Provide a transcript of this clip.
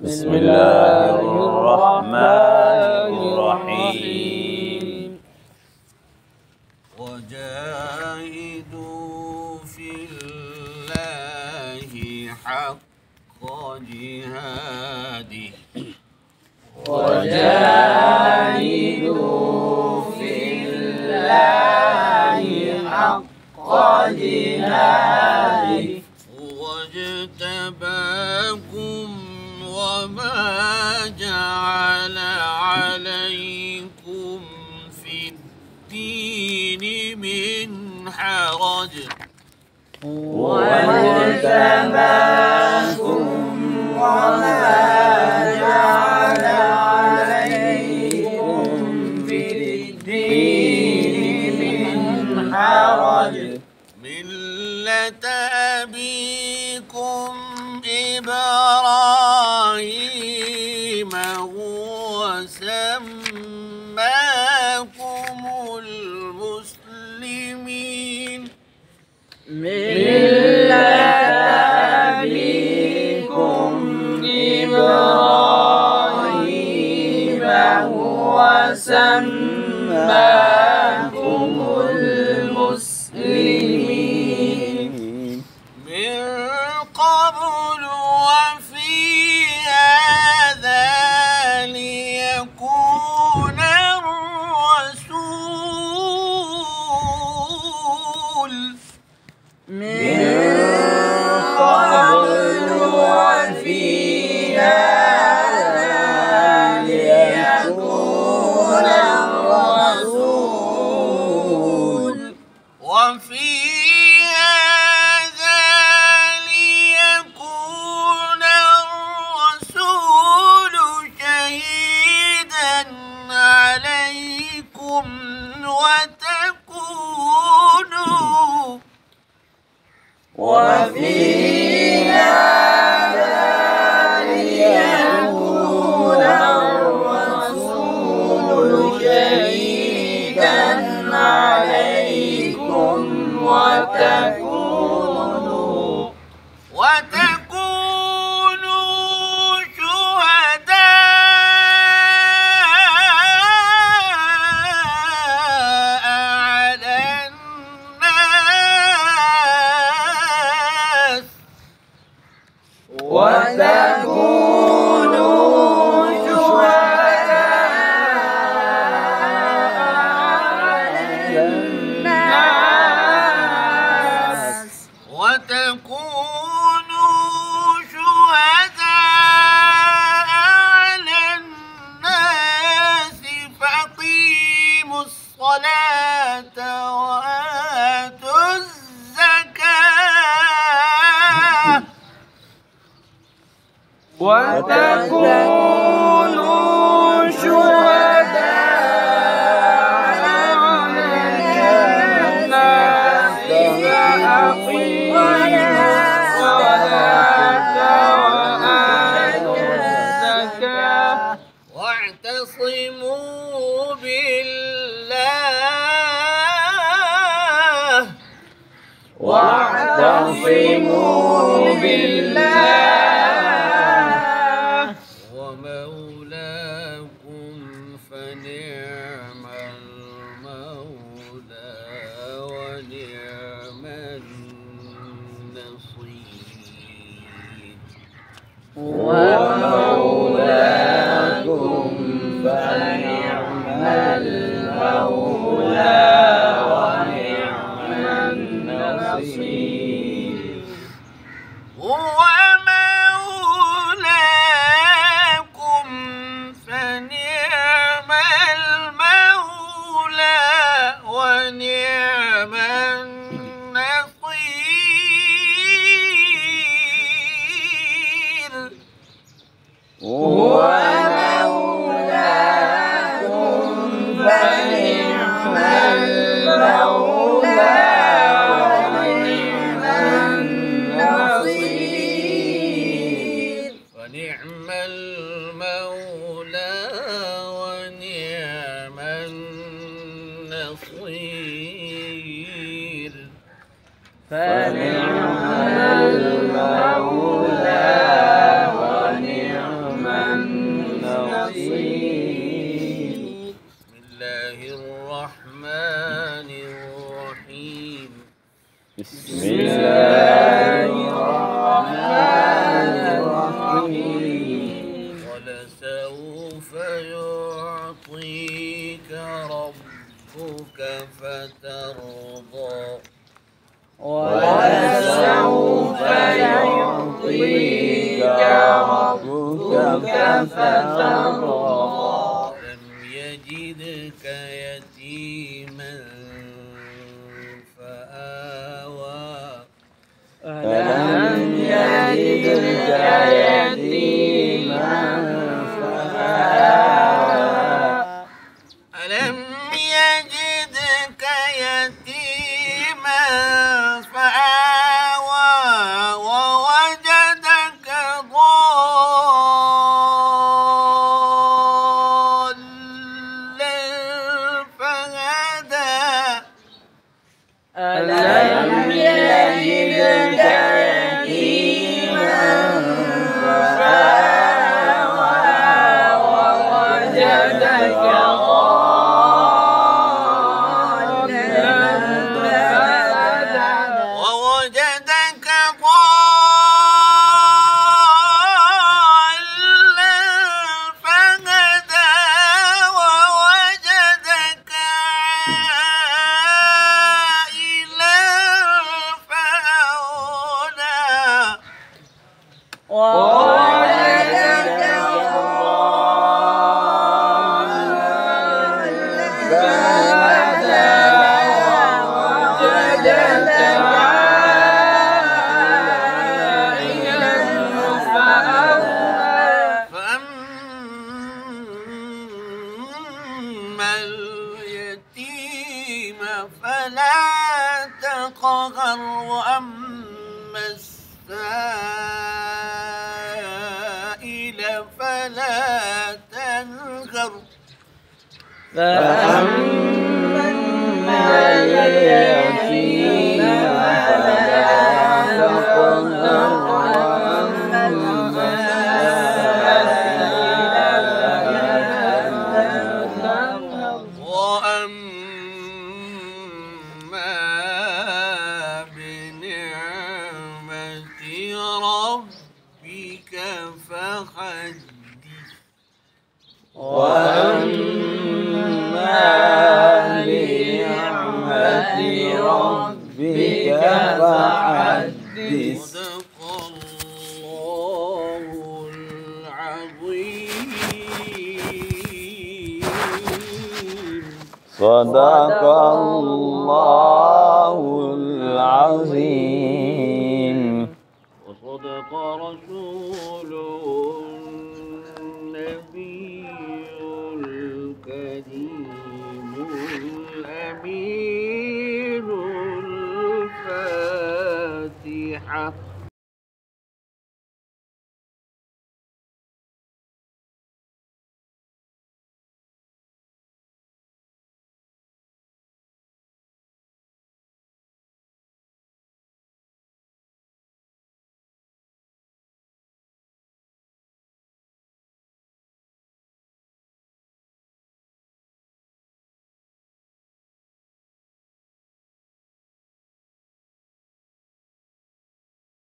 بسم الله الرحمن الرحيم. وجاهدوا في الله حق جهاده وجاهدوا في الله حق جهاده واجتباكم وما جعل عليكم في الدين من حرج واجتباكم وما جعل عليكم في الدين من حرج ملة أبيكم إبراهيم هو سماكم المسلمين ملة أبيكم إبراهيم هو سماكم المسلمين من قبل وفي هذا ليكون الرسول من قبل وفي هذا ليكون الرسول وفي هذا ليكون الرسول شهيدا عليكم وفي هذا ليكون الرسول شهيدا عليكم وتكونوا شهداء على الناس وتكونوا شهداء على الناس فأقيموا الصلاة وآتوا الزكاة وتكونوا شهداء على الناس فأقيموا الصلاة وآتوا الزكاة واعتصموا بالله واعتصموا بالله ومولاكم فنعم المولى ونعم النصير ومولاكم فنعم المولى ونعم النصير هو مولاكم فنعم المولى ونعم النصير هو مولاكم فنعم المولى ونعم النصير ونعم المولى ونعم النصير فنعم المولى ونعم بسم الله الرحمن الرحيم ولسوف يعطيك ربك فترضى ولسوف يعطيك ربك فترضى لم يجدك يتيما فآوى فلم يجدك يتيما فآوى ألم يجدك يتيما فآوى ووجدك ضالا فهدى ألم يجدك يتيما فآوى ووجدك ووجدك ضالا فهدى ووجدك عائلا فأغنى ووجدك ضالا ووجدك عائلا فأغنى فأما اليتيم فلا تقهر وأما السائل فلا تنهر فأما اليتيم فلا تقهر وأما السائل فلا تنهر وأما بنعمة ربك فحدث وأما بنعمة ربك فحدث صدق الله العظيم صدق الله العظيم وصدق رسوله النبي